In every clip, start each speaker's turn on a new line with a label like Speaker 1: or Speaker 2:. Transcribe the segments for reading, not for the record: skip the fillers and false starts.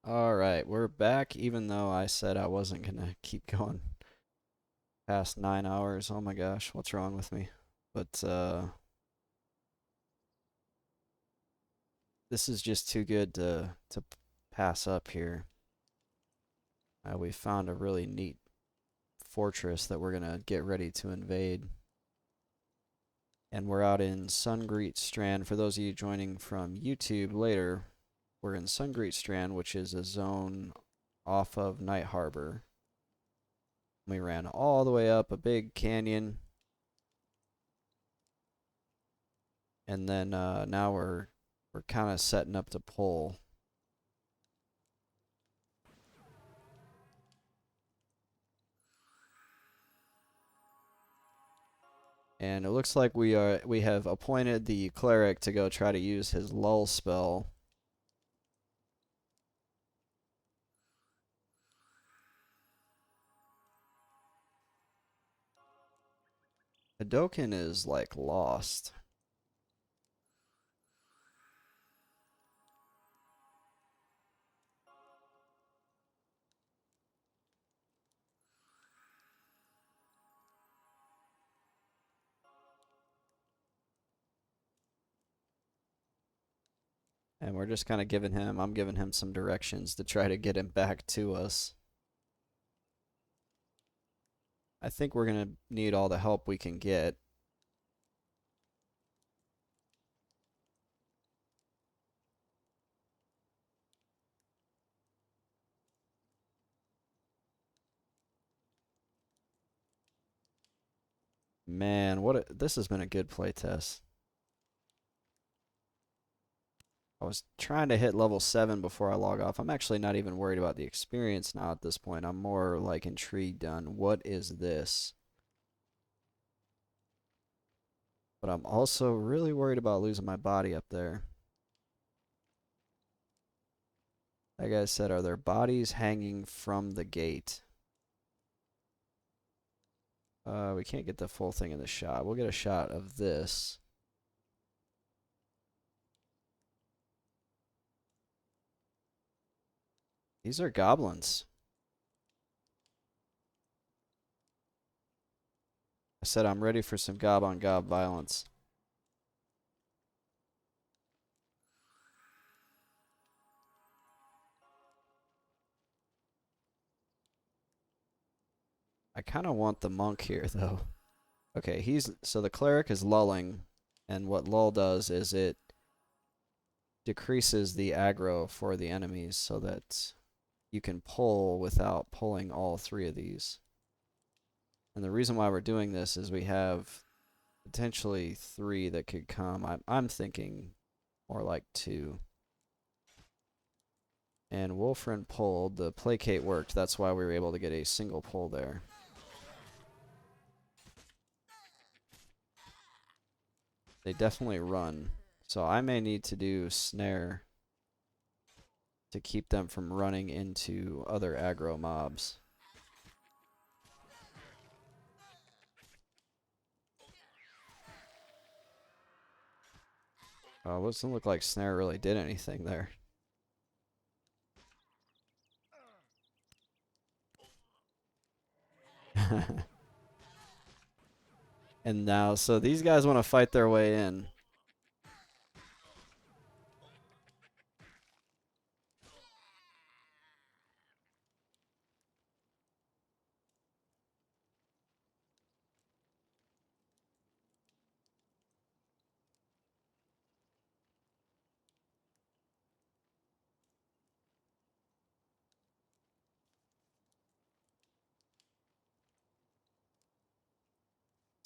Speaker 1: Alright, we're back, even though I said I wasn't gonna keep going past 9 hours. Oh my gosh, what's wrong with me? But this is just too good to pass up here. We found a really neat fortress that we're gonna get ready to invade. And we're out in Sungreet Strand. For those of you joining from YouTube later, we're in Sungreet Strand, which is a zone off of Night Harbor. We ran all the way up a big canyon, and then now we're kind of setting up to pull. And it looks like we have appointed the cleric to go try to use his lull spell. Hadoken is like lost. And we're just kind of I'm giving him some directions to try to get him back to us. I think we're going to need all the help we can get. Man, this has been a good playtest. I was trying to hit level 7 before I log off. I'm actually not even worried about the experience now at this point. I'm more like intrigued on what is this. But I'm also really worried about losing my body up there. Like I said, are there bodies hanging from the gate? We can't get the full thing in the shot. We'll get a shot of this. These are goblins. I said I'm ready for some gob on gob violence. I kind of want the monk here though. Okay, so the cleric is lulling, and what lull does is it decreases the aggro for the enemies so that you can pull without pulling all three of these. And the reason why we're doing this is we have potentially three that could come. I'm thinking more like two. And Wolfrin pulled. The placate worked. That's why we were able to get a single pull there. They definitely run. So I may need to do snare to keep them from running into other aggro mobs. Oh, it doesn't look like snare really did anything there. And now, so these guys want to fight their way in.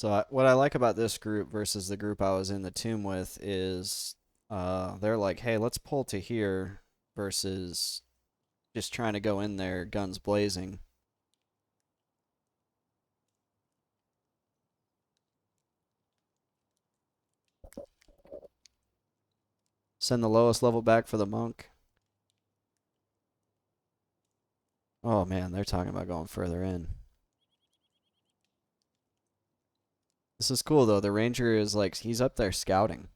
Speaker 1: So what I like about this group versus the group I was in the tomb with is they're like, hey, let's pull to here versus just trying to go in there guns blazing. Send the lowest level back for the monk. Oh man, they're talking about going further in. This is cool though. The ranger is like, he's up there scouting.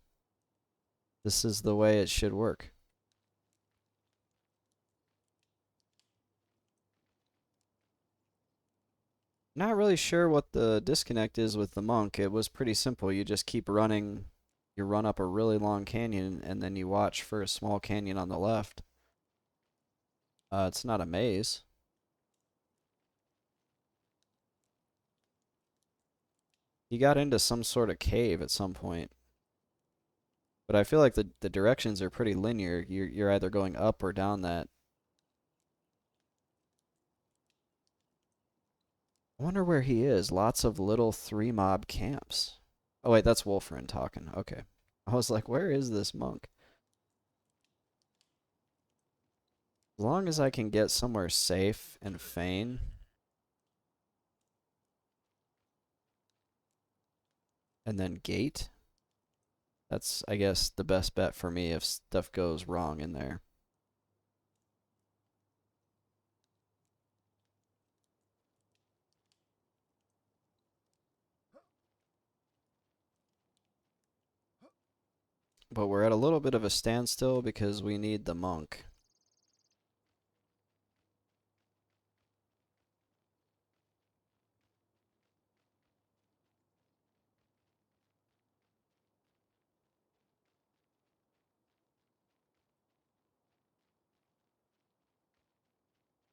Speaker 1: This is the way it should work. Not really sure what the disconnect is with the monk. It was pretty simple. You just keep running. You run up a really long canyon and then you watch for a small canyon on the left. It's not a maze. He got into some sort of cave at some point. But I feel like the directions are pretty linear. You're either going up or down that. I wonder where he is. Lots of little 3 mob camps. Oh wait, that's Wolfrin talking. Okay. I was like, where is this monk? As long as I can get somewhere safe and feign, and then gate, that's, I guess, the best bet for me if stuff goes wrong in there. But we're at a little bit of a standstill because we need the monk.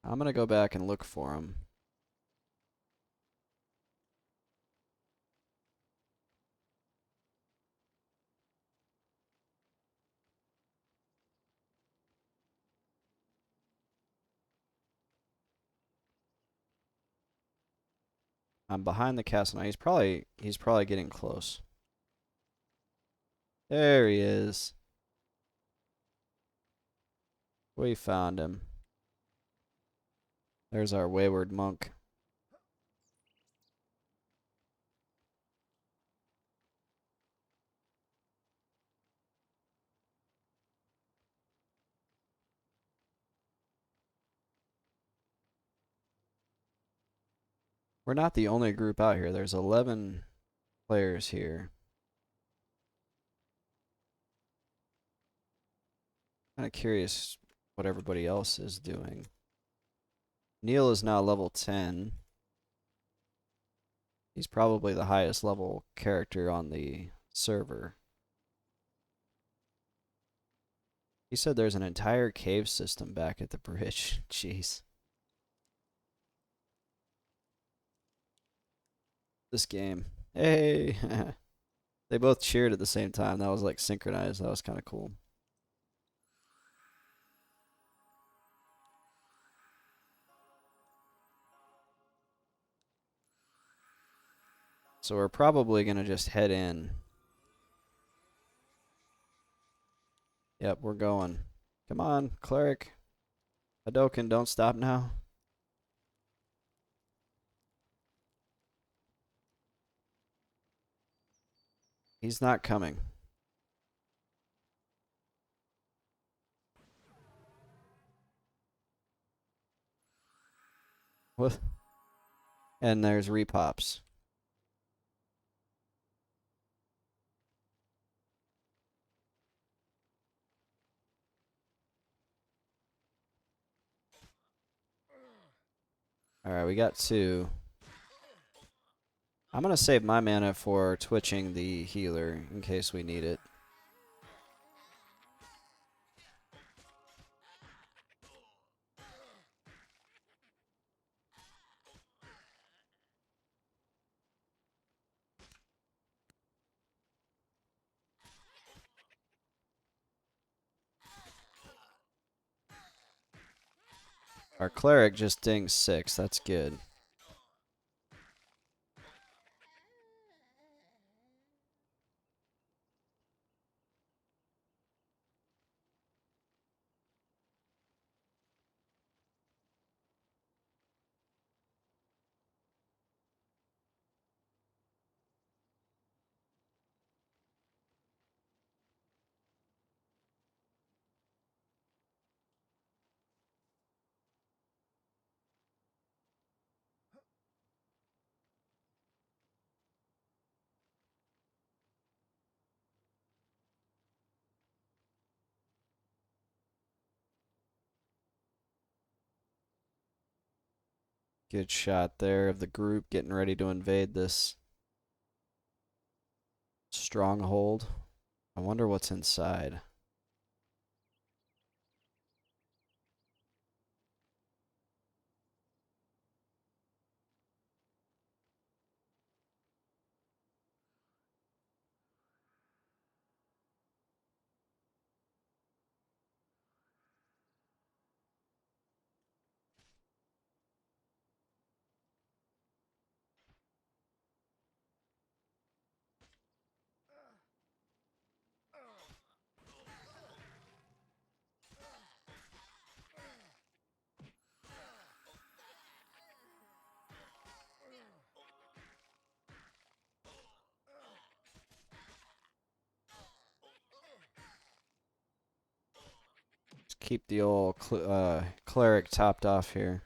Speaker 1: I'm gonna go back and look for him. I'm behind the castle now. He's probably getting close. There he is. We found him. There's our wayward monk. We're not the only group out here. There's 11 players here. Kind of curious what everybody else is doing. Neil is now level 10. He's probably the highest level character on the server. He said there's an entire cave system back at the bridge. Jeez. This game. Hey! They both cheered at the same time. That was like synchronized. That was kind of cool. So we're probably going to just head in. Yep, we're going. Come on, cleric. Hadoken, don't stop now. He's not coming. What? And there's repops. Alright, we got 2. I'm going to save my mana for twitching the healer in case we need it. Our cleric just dinged 6. That's good. Good shot there of the group getting ready to invade this stronghold. I wonder what's inside. Let's keep the old cleric topped off here.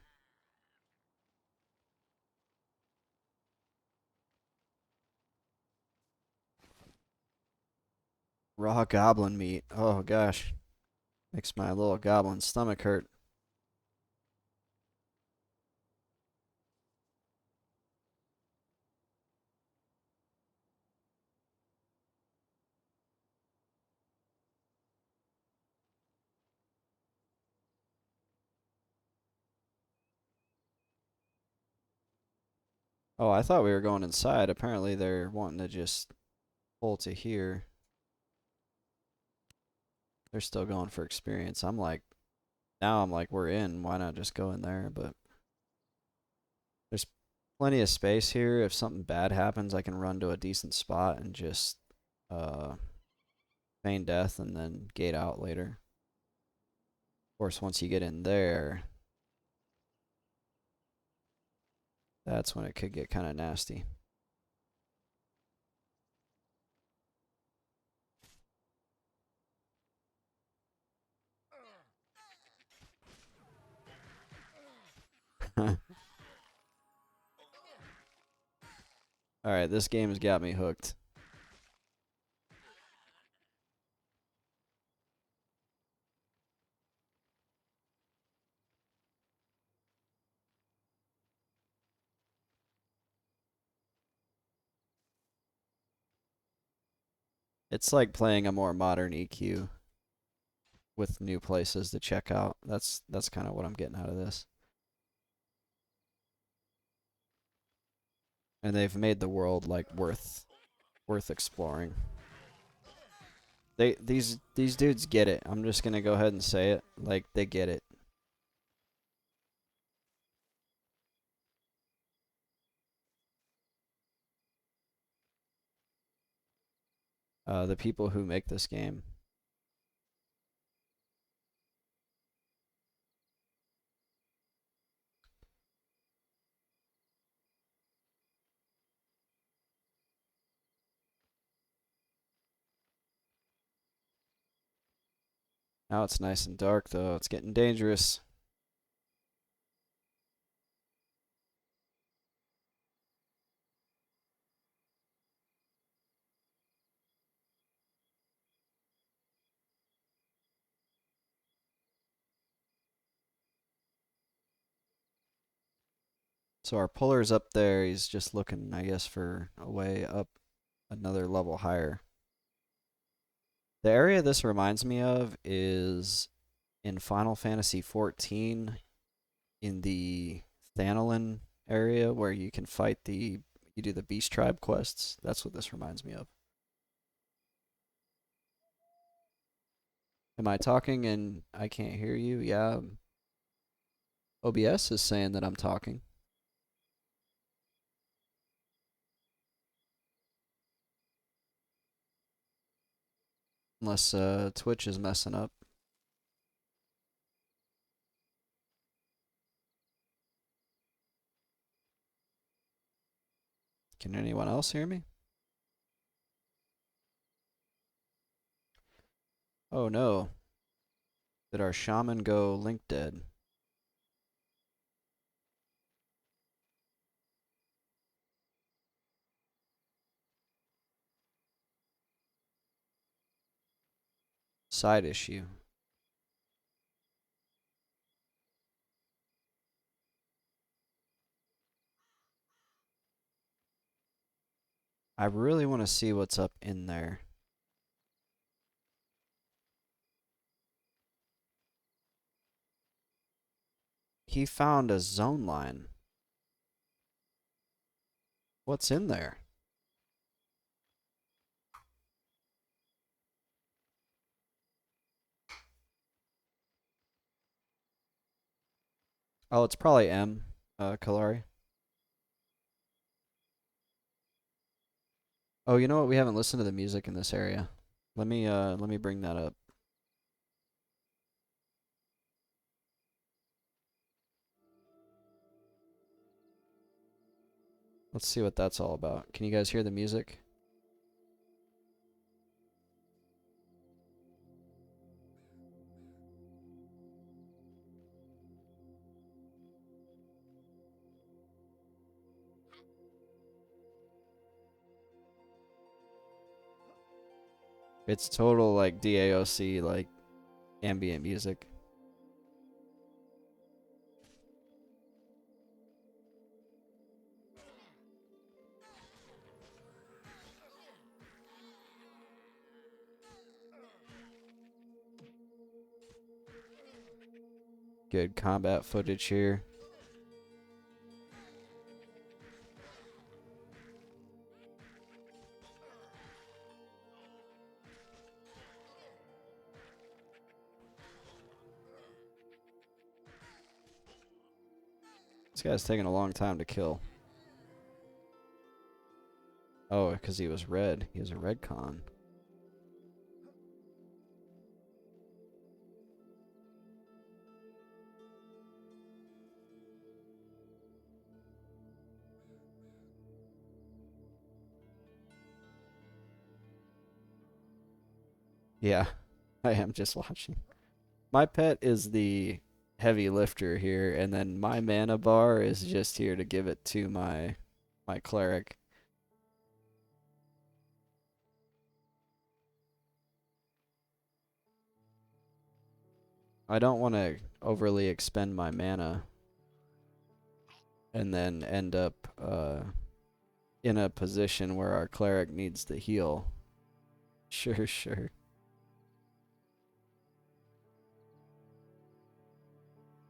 Speaker 1: Raw goblin meat. Oh gosh. Makes my little goblin stomach hurt. Oh, I thought we were going inside. Apparently they're wanting to just pull to here. They're still going for experience. Now I'm like, we're in. Why not just go in there? But there's plenty of space here. If something bad happens, I can run to a decent spot and just uh, feign death and then gate out later. Of course, once you get in there, that's when it could get kind of nasty. Alright, this game has got me hooked. It's like playing a more modern EQ with new places to check out. That's kind of what I'm getting out of this. And they've made the world like worth exploring. These dudes get it. I'm just gonna go ahead and say it. Like they get it. The people who make this game. Now it's nice and dark though. It's getting dangerous. So our puller's up there. He's just looking, I guess, for a way up another level higher. The area this reminds me of is in Final Fantasy XIV in the Thanalin area where you can fight you do the Beast Tribe quests. That's what this reminds me of. Am I talking and I can't hear you? Yeah. OBS is saying that I'm talking. Unless Twitch is messing up. Can anyone else hear me? Oh no. Did our shaman go link dead? Side issue. I really want to see what's up in there. He found a zone line. What's in there? Oh, it's probably M, Kalari. Oh, you know what? We haven't listened to the music in this area. Let me bring that up. Let's see what that's all about. Can you guys hear the music? It's total like DAOC, like ambient music. Good combat footage here. This guy's taking a long time to kill. Oh, because he was red. He was a red con. Yeah, I am just watching. My pet is the heavy lifter here, and then my mana bar is just here to give it to my cleric. I don't want to overly expend my mana and then end up in a position where our cleric needs to heal. Sure, sure.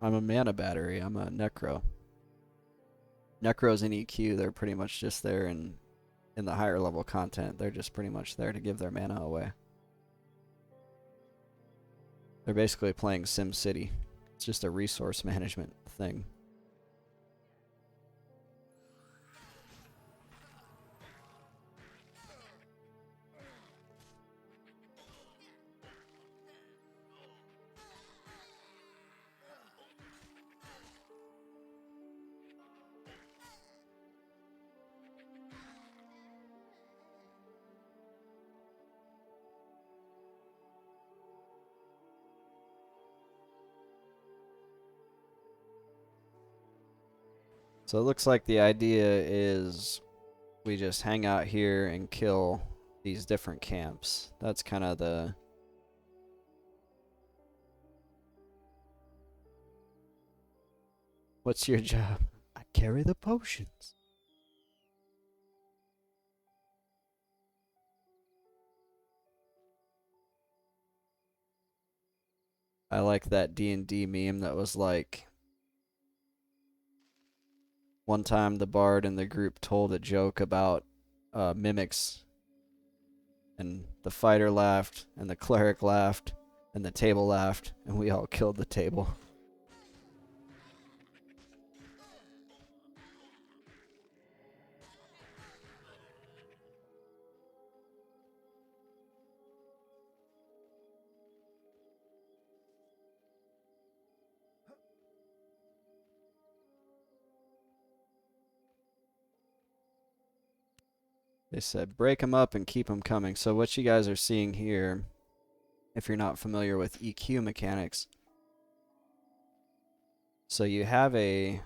Speaker 1: I'm a mana battery. I'm a necro. Necros in EQ, they're pretty much just there in the higher level content. They're just pretty much there to give their mana away. They're basically playing Sim City. It's just a resource management thing. So it looks like the idea is we just hang out here and kill these different camps. That's kind of the... What's your job? I carry the potions. I like that D&D meme that was like, one time the bard in the group told a joke about mimics, and the fighter laughed, and the cleric laughed, and the table laughed, and we all killed the table. They said break them up and keep them coming. So what you guys are seeing here, if you're not familiar with EQ mechanics, so you have a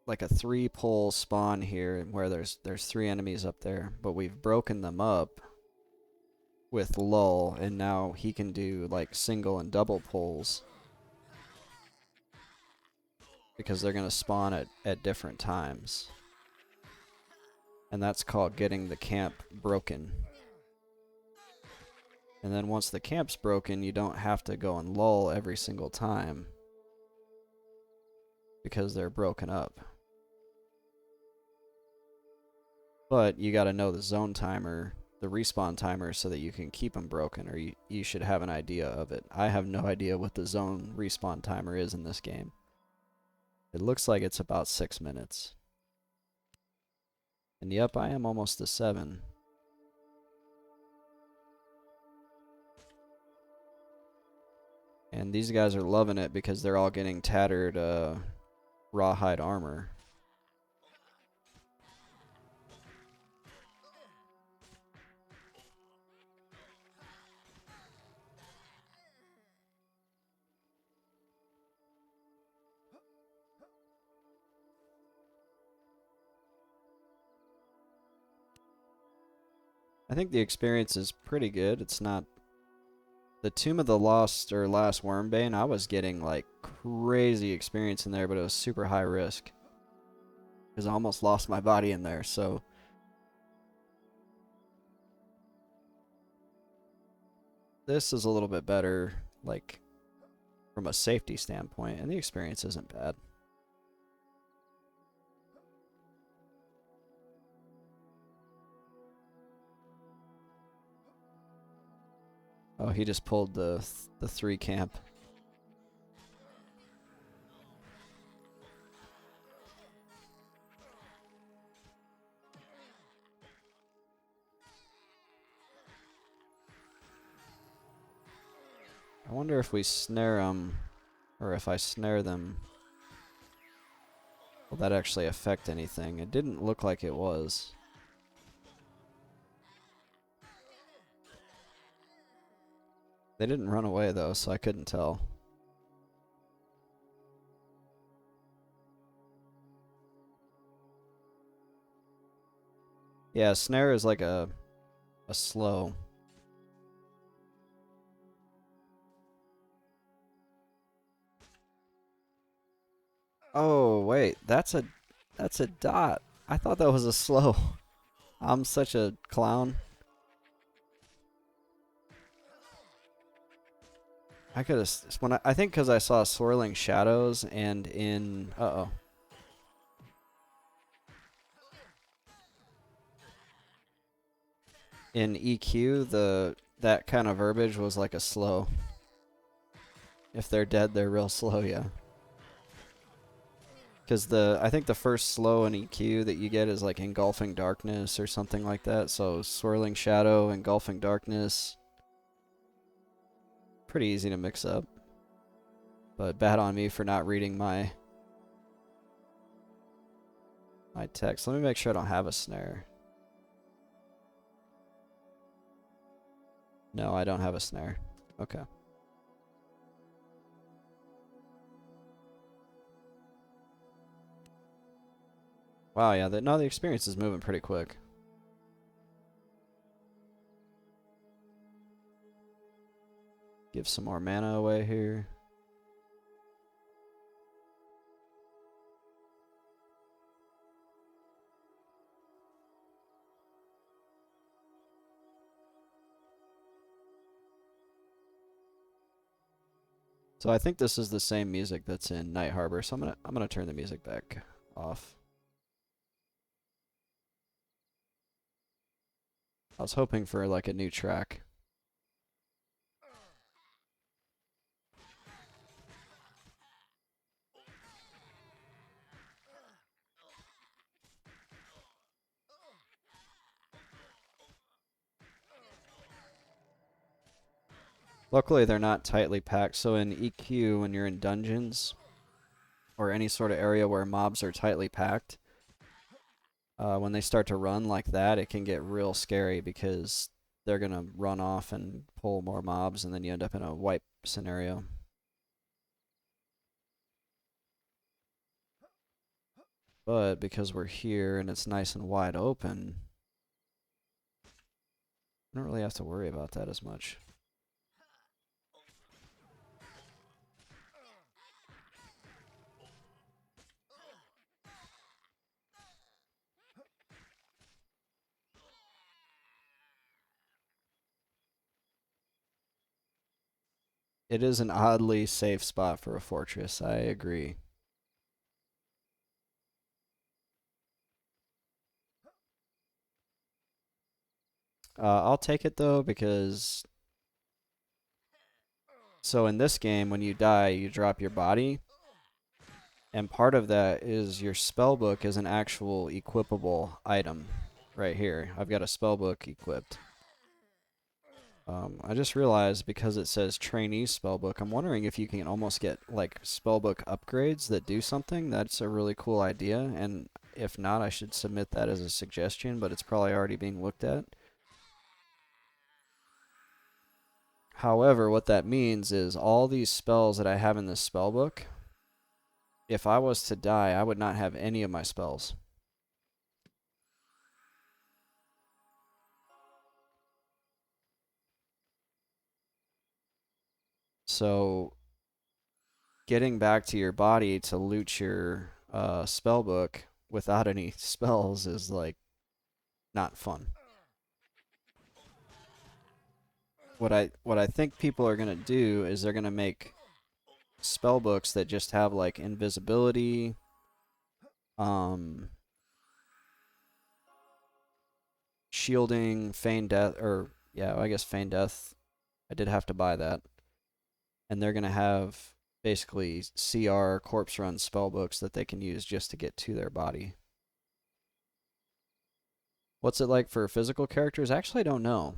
Speaker 1: like a 3-pole spawn here where there's 3 enemies up there, but we've broken them up with lull, and now he can do like single and double pulls because they're going to spawn at different times. And that's called getting the camp broken. And then once the camp's broken, you don't have to go and lull every single time because they're broken up. But you gotta know the zone timer, the respawn timer, so that you can keep them broken, or you should have an idea of it. I have no idea what the zone respawn timer is in this game. It looks like it's about 6 minutes. And yep, I am almost to 7. And these guys are loving it because they're all getting tattered rawhide armor. I think the experience is pretty good. It's not... The Tomb of the Lost or Last Wormbane, I was getting like crazy experience in there, but it was super high risk. Because I almost lost my body in there, so... This is a little bit better, like, from a safety standpoint, and the experience isn't bad. Oh, he just pulled the 3 camp. I wonder if we snare them, or if I snare them, will that actually affect anything? It didn't look like it was. They didn't run away though, so I couldn't tell. Yeah, snare is like a slow. Oh, wait, that's a dot. I thought that was a slow. I'm such a clown. I could have when I think because I saw swirling shadows and in in EQ that kind of verbiage was like a slow. If they're dead, they're real slow, yeah. Because I think the first slow in EQ that you get is like engulfing darkness or something like that. So swirling shadow, engulfing darkness. Pretty easy to mix up. But bad on me for not reading my text. Let me make sure I don't have a snare. No, I don't have a snare. Okay. Wow, yeah, no, the experience is moving pretty quick. Give some more mana away here. So I think this is the same music that's in Night Harbor, so I'm gonna turn the music back off. I was hoping for like a new track. Luckily, they're not tightly packed, so in EQ, when you're in dungeons or any sort of area where mobs are tightly packed, when they start to run like that, it can get real scary because they're going to run off and pull more mobs, and then you end up in a wipe scenario. But because we're here and it's nice and wide open, I don't really have to worry about that as much. It is an oddly safe spot for a fortress. I agree. I'll take it though because so in this game when you die you drop your body, and part of that is your spell book is an actual equipable item. Right here, I've got a spell book equipped. I just realized because it says trainee spellbook, I'm wondering if you can almost get like spellbook upgrades that do something. That's a really cool idea, and if not, I should submit that as a suggestion, but it's probably already being looked at. However, what that means is all these spells that I have in this spellbook, if I was to die, I would not have any of my spells. So getting back to your body to loot your spell book without any spells is like not fun. What I think people are gonna do is they're gonna make spell books that just have like invisibility, um, shielding, feign death, or yeah, I guess feign death. I did have to buy that, and they're gonna have basically CR corpse run spell books that they can use just to get to their body. What's it like for physical characters? Actually, I don't know.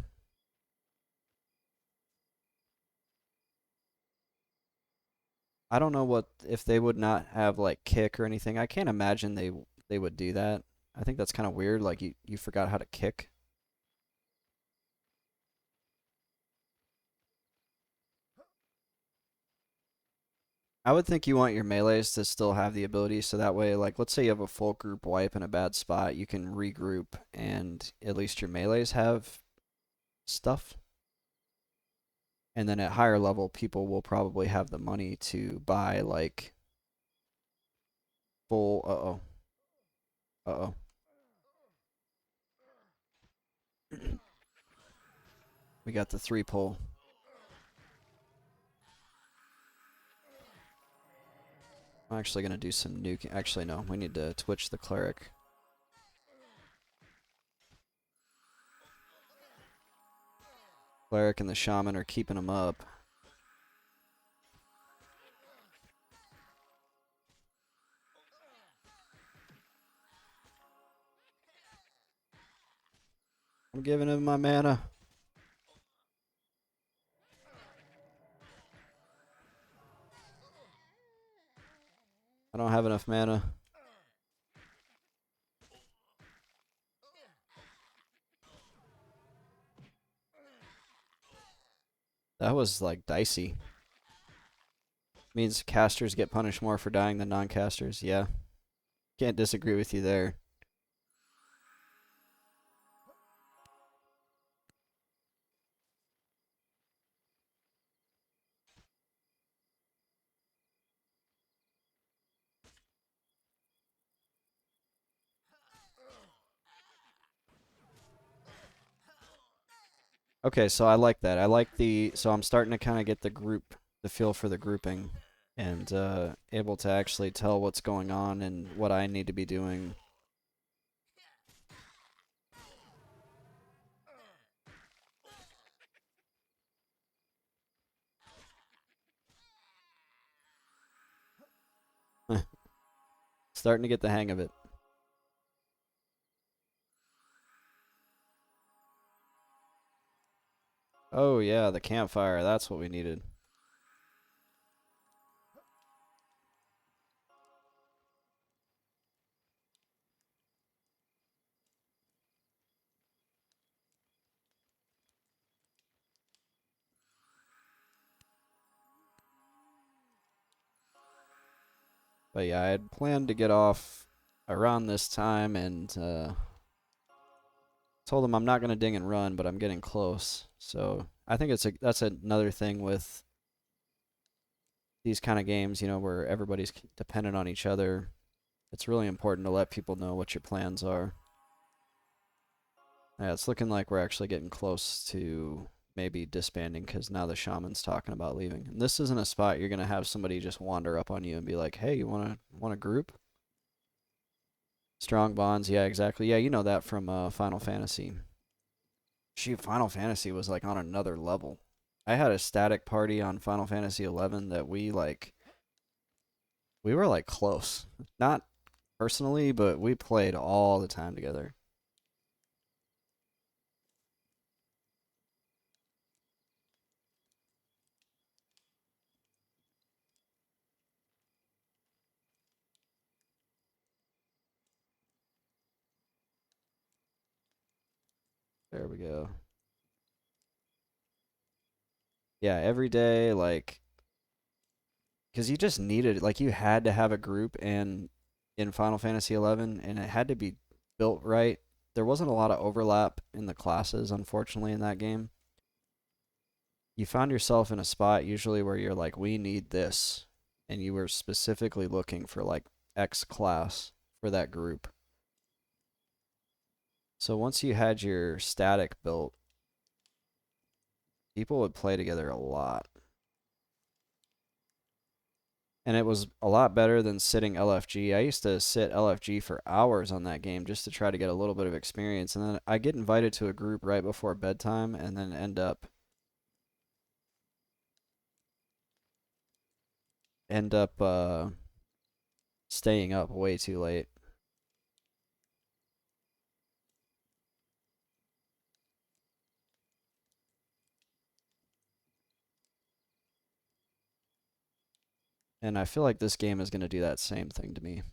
Speaker 1: I don't know what if they would not have like kick or anything. I can't imagine they would do that. I think that's kind of weird. Like you forgot how to kick. I would think you want your melees to still have the ability, so that way, like, let's say you have a full group wipe in a bad spot, you can regroup, and at least your melees have stuff. And then at higher level, people will probably have the money to buy, like, full. Uh oh. We got the 3 pull. I'm actually going to do some nuking. Actually, no, we need to twitch the cleric. Cleric and the shaman are keeping him up. I'm giving him my mana. I don't have enough mana. That was like dicey. Means casters get punished more for dying than non-casters. Yeah, can't disagree with you there. Okay, so I like that. I like the so I'm starting to kind of get the feel for the grouping, and able to actually tell what's going on and what I need to be doing. Starting to get the hang of it. Oh yeah, the campfire. That's what we needed. But yeah, I had planned to get off around this time, and told them I'm not gonna ding and run, but I'm getting close. So I think that's another thing with these kind of games, where everybody's dependent on each other. It's really important to let people know what your plans are. Yeah, it's looking like we're actually getting close to maybe disbanding because now the shaman's talking about leaving. And this isn't a spot you're gonna have somebody just wander up on you and be like, "Hey, you wanna group?" Strong bonds, yeah, exactly. Yeah, you know that from Final Fantasy. Shoot, Final Fantasy was like on another level. I had a static party on Final Fantasy 11 that we were like close. Not personally, but we played all the time together. There we go. Yeah, every day, like, because you just needed, like, you had to have a group and in Final Fantasy 11, and it had to be built right. There wasn't a lot of overlap in the classes, unfortunately, in that game. You found yourself in a spot usually where you're like, we need this, and you were specifically looking for like X class for that group. So once you had your static built, people would play together a lot. And it was a lot better than sitting LFG. I used to sit LFG for hours on that game just to try to get a little bit of experience. And then I get invited to a group right before bedtime and then end up staying up way too late. And I feel like this game is going to do that same thing to me.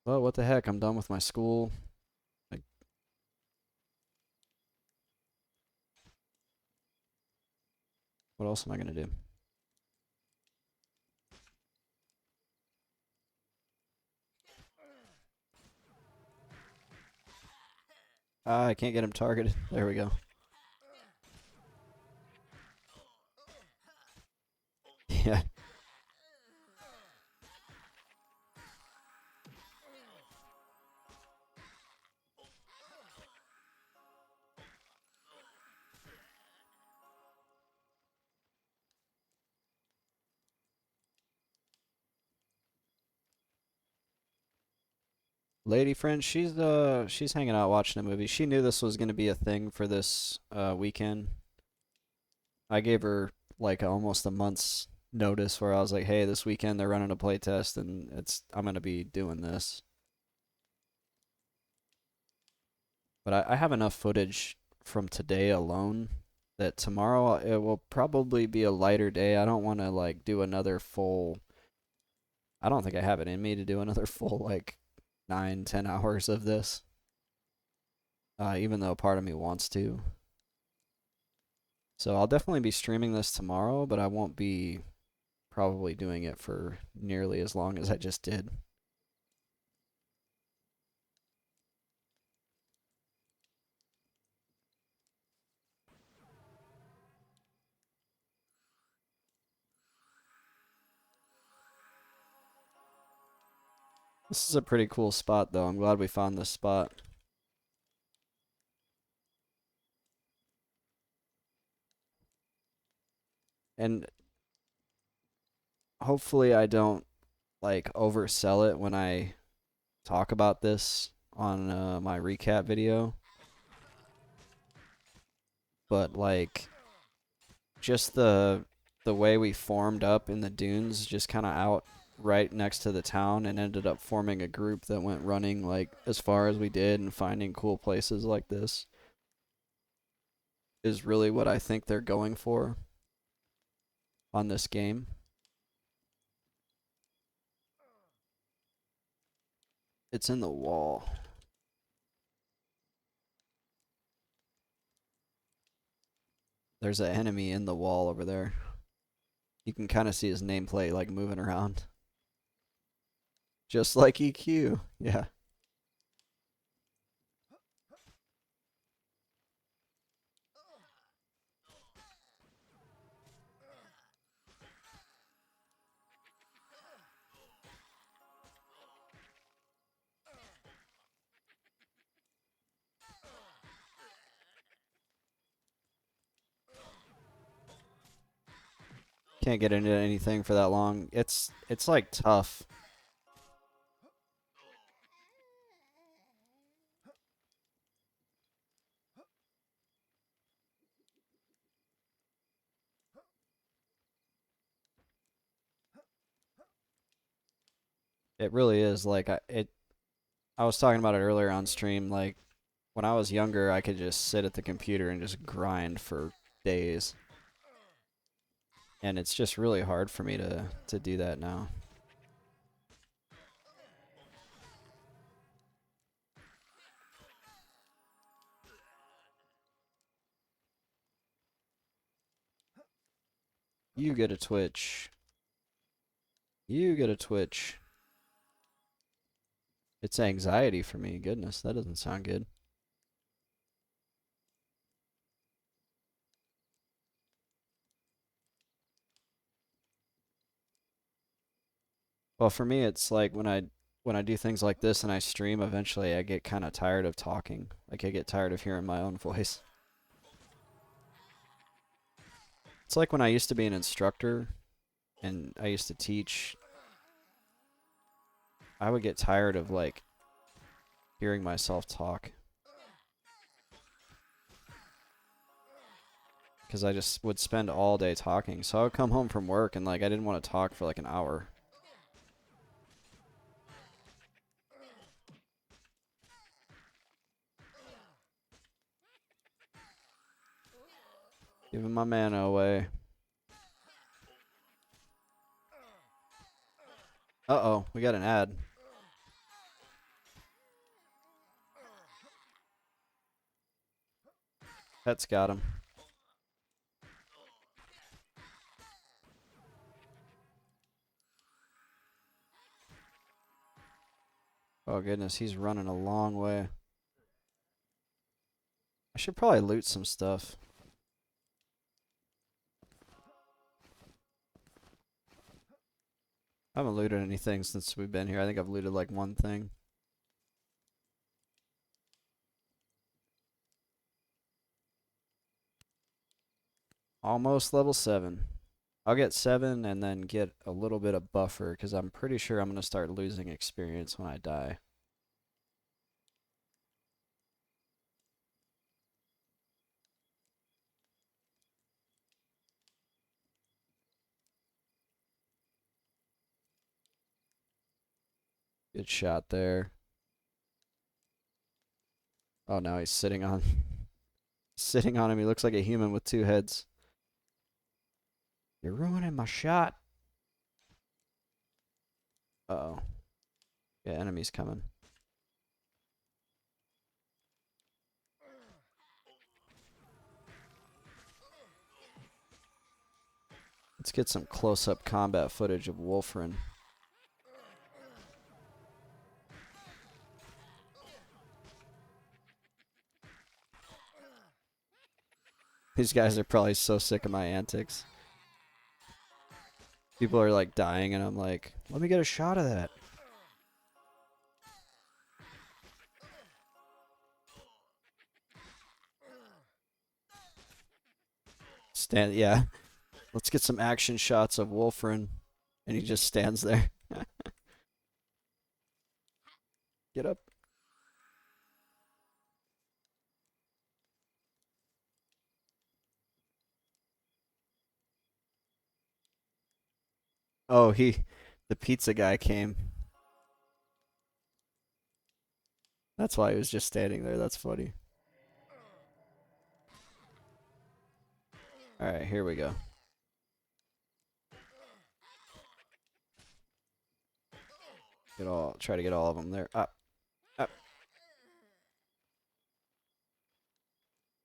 Speaker 1: Well, what the heck? I'm done with my school. Like, what else am I going to do? Ah, I can't get him targeted. There we go. Yeah. Lady friend, she's hanging out watching a movie. She knew this was going to be a thing for this weekend. I gave her like almost a month's notice where I was like, "Hey, this weekend they're running a playtest and it's I'm going to be doing this." But I have enough footage from today alone that tomorrow it will probably be a lighter day. I don't want to like do another full. I don't think I have it in me to do another full like 9, 10 hours of this. Even though part of me wants to. So I'll definitely be streaming this tomorrow, but I won't be probably doing it for nearly as long as I just did. This is a pretty cool spot, though. I'm glad we found this spot. And hopefully, I don't like oversell it when I talk about this on my recap video. But like, just the way we formed up in the dunes, just kind of out right next to the town, and ended up forming a group that went running like as far as we did and finding cool places like this is really what I think they're going for on this game. It's in the wall. There's an enemy in the wall over there. You can kind of see his nameplate like moving around. Just like EQ. Yeah. Can't get into anything for that long. It's like tough. It really is. Like I was talking about it earlier on stream. Like when I was younger, I could just sit at the computer and just grind for days, and it's just really hard for me to do that now. You get a Twitch. You get a Twitch. It's anxiety for me. Goodness, that doesn't sound good. Well, for me, it's like when I do things like this and I stream, eventually I get kind of tired of talking. Like I get tired of hearing my own voice. It's like when I used to be an instructor and I used to teach, I would get tired of like hearing myself talk because I just would spend all day talking. So I would come home from work and like I didn't want to talk for like an hour. Giving my mana away. Uh-oh, we got an ad. Pet's got him. Oh goodness, he's running a long way. I should probably loot some stuff. I haven't looted anything since we've been here. I think I've looted like one thing. Almost level 7. I'll get 7 and then get a little bit of buffer because I'm pretty sure I'm going to start losing experience when I die. Good shot there. Oh, now he's sitting on sitting on him. He looks like a human with 2 heads. You're ruining my shot. Uh-oh. Yeah, enemies coming. Let's get some close-up combat footage of Wolfrin. These guys are probably so sick of my antics. People are like dying and I'm like, let me get a shot of that. Yeah. Let's get some action shots of Wolfrin. And he just stands there. Get up. Oh, the pizza guy came. That's why he was just standing there. That's funny. Alright, here we go. Try to get all of them there. Up. Up.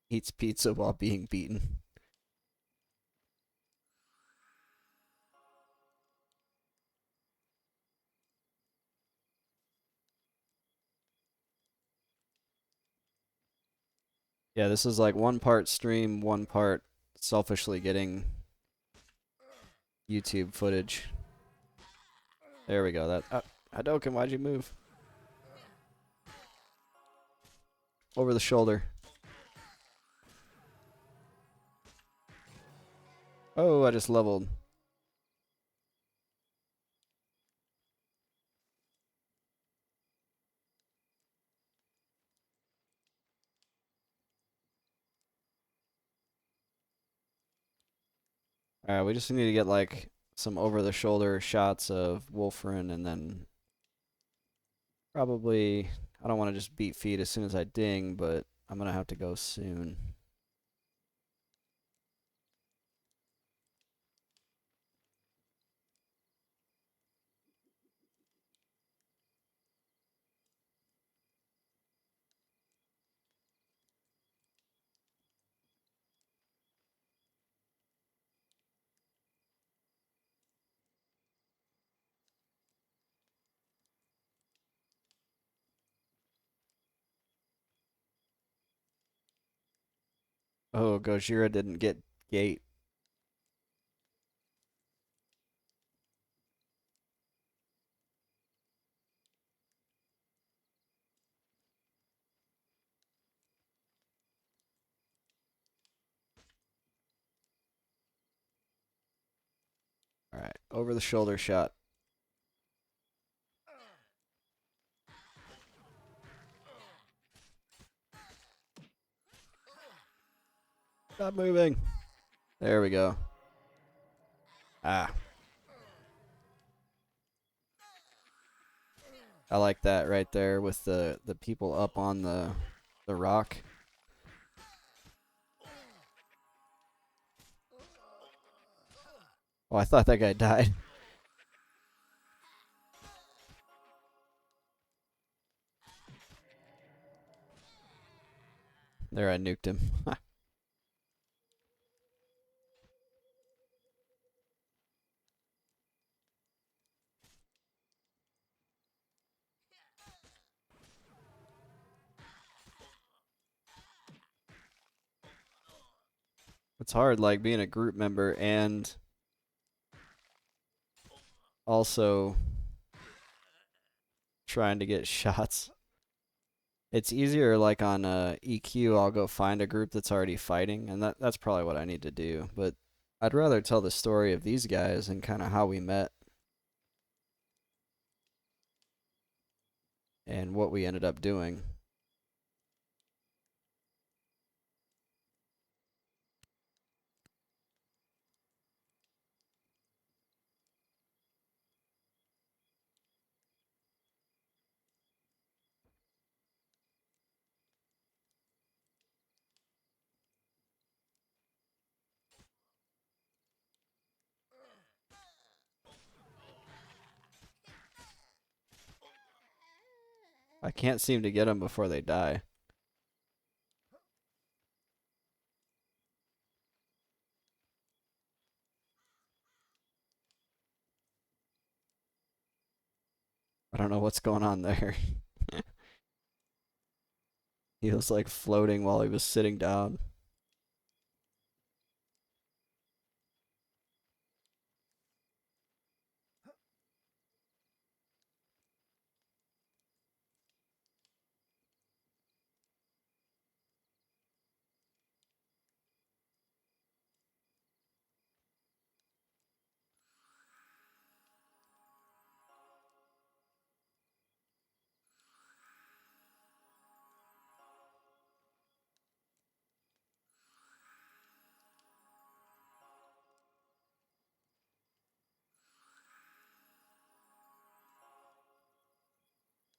Speaker 1: Eats pizza while being beaten. Yeah, this is like one part stream, one part selfishly getting YouTube footage. There we go. Hadoken, why'd you move? Over the shoulder. Oh, I just leveled. Alright, we just need to get like some over-the-shoulder shots of Wolfrin and then probably I don't want to just beat feet as soon as I ding, but I'm gonna have to go soon. Oh, Gojira didn't get gate. Alright, over the shoulder shot. Stop moving. There we go. Ah. I like that right there with the people up on the rock. Oh, I thought that guy died. There, I nuked him. It's hard, like being a group member and also trying to get shots. It's easier like on EQ. I'll go find a group that's already fighting, and that's probably what I need to do. But I'd rather tell the story of these guys and kind of how we met and what we ended up doing. I can't seem to get them before they die. I don't know what's going on there. He was like floating while he was sitting down.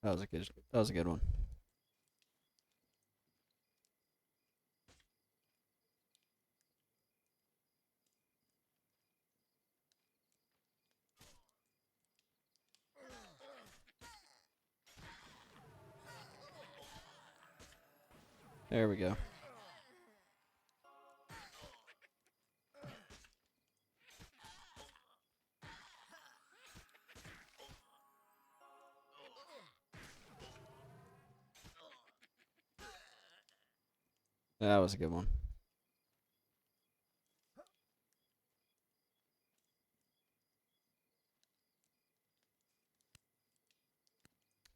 Speaker 1: That was a good one. There we go. That was a good one.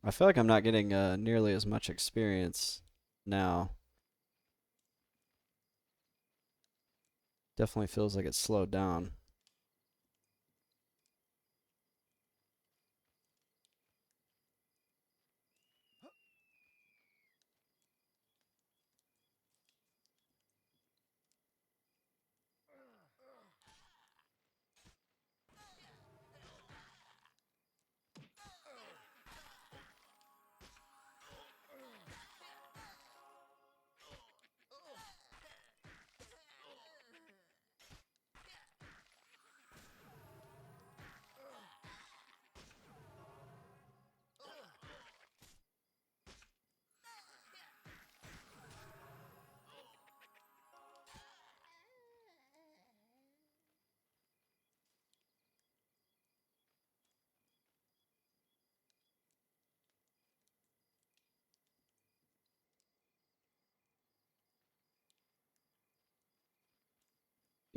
Speaker 1: I feel like I'm not getting nearly as much experience now. Definitely feels like it's slowed down.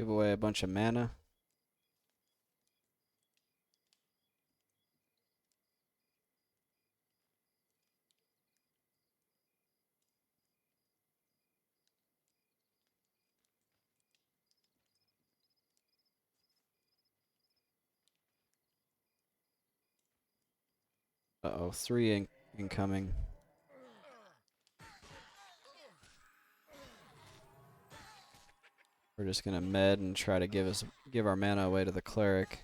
Speaker 1: Give away a bunch of mana. Uh-oh, 3 incoming. We're just gonna med and try to give our mana away to the cleric.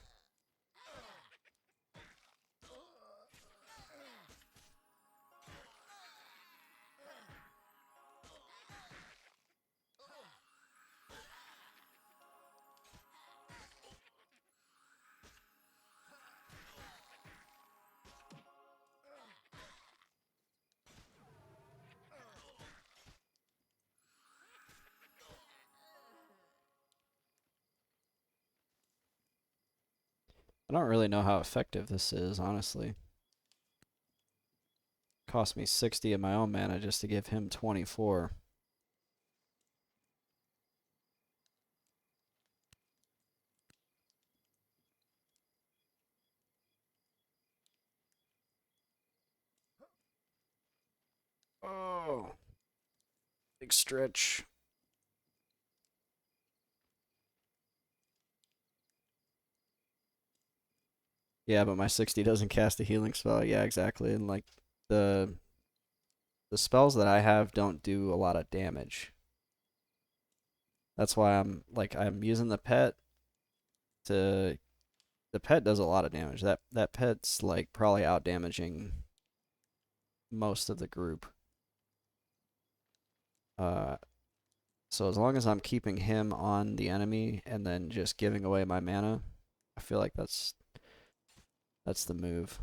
Speaker 1: I don't really know how effective this is, honestly. Cost me 60 of my own mana just to give him 24. Oh, big stretch. Yeah, but my 60 doesn't cast a healing spell. Yeah, exactly. And like the the spells that I have don't do a lot of damage. That's why I'm using the pet to the pet does a lot of damage. That pet's like probably out damaging most of the group. Uh so as long as I'm keeping him on the enemy and then just giving away my mana, I feel like that's the move.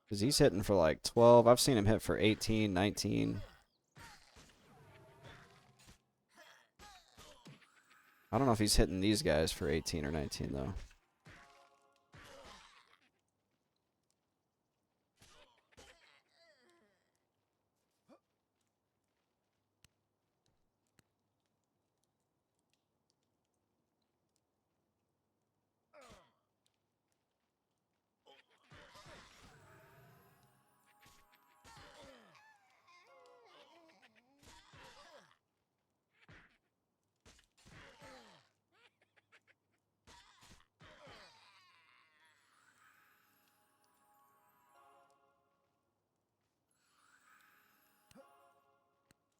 Speaker 1: Cuz he's hitting for like 12. I've seen him hit for 18, 19. I don't know if he's hitting these guys for 18 or 19 though.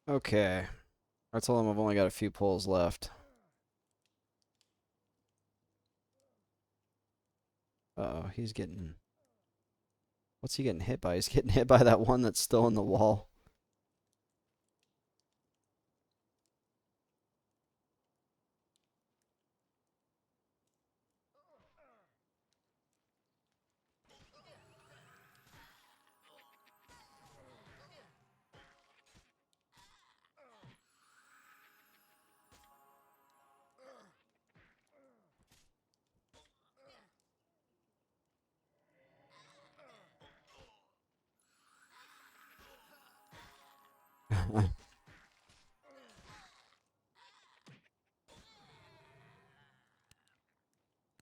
Speaker 1: Okay. I told him I've only got a few pulls left. Uh-oh, he's getting... What's he getting hit by? He's getting hit by that one that's still in the wall.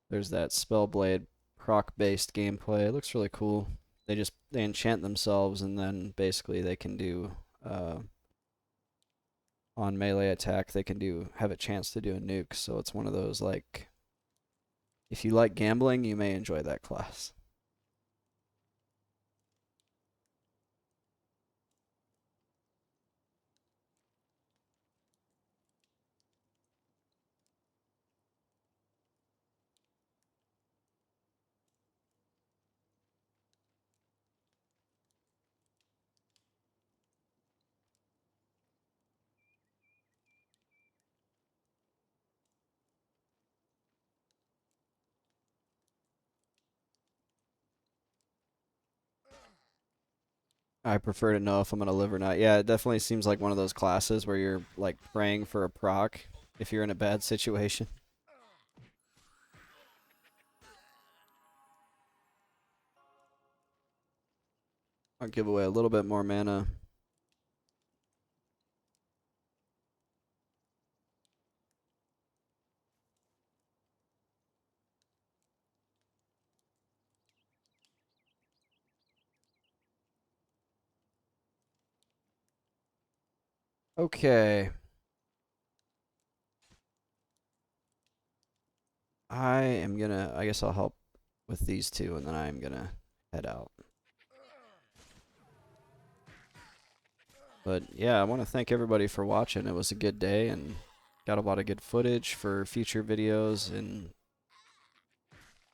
Speaker 1: There's that Spellblade proc-based gameplay. It looks really cool. They enchant themselves and then basically they can do on melee attack they can have a chance to do a nuke. So it's one of those like if you like gambling, you may enjoy that class. I prefer to know if I'm gonna live or not. Yeah, it definitely seems like one of those classes where you're like praying for a proc if you're in a bad situation. I'll give away a little bit more mana. Okay. I guess I'll help with these two, and then I'm gonna head out. But yeah, I want to thank everybody for watching. It was a good day, and got a lot of good footage for future videos, and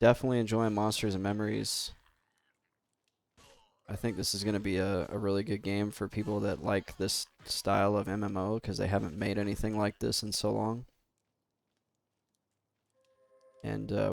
Speaker 1: definitely enjoying Monsters and Memories. I think this is going to be a really good game for people that like this style of MMO, because they haven't made anything like this in so long. And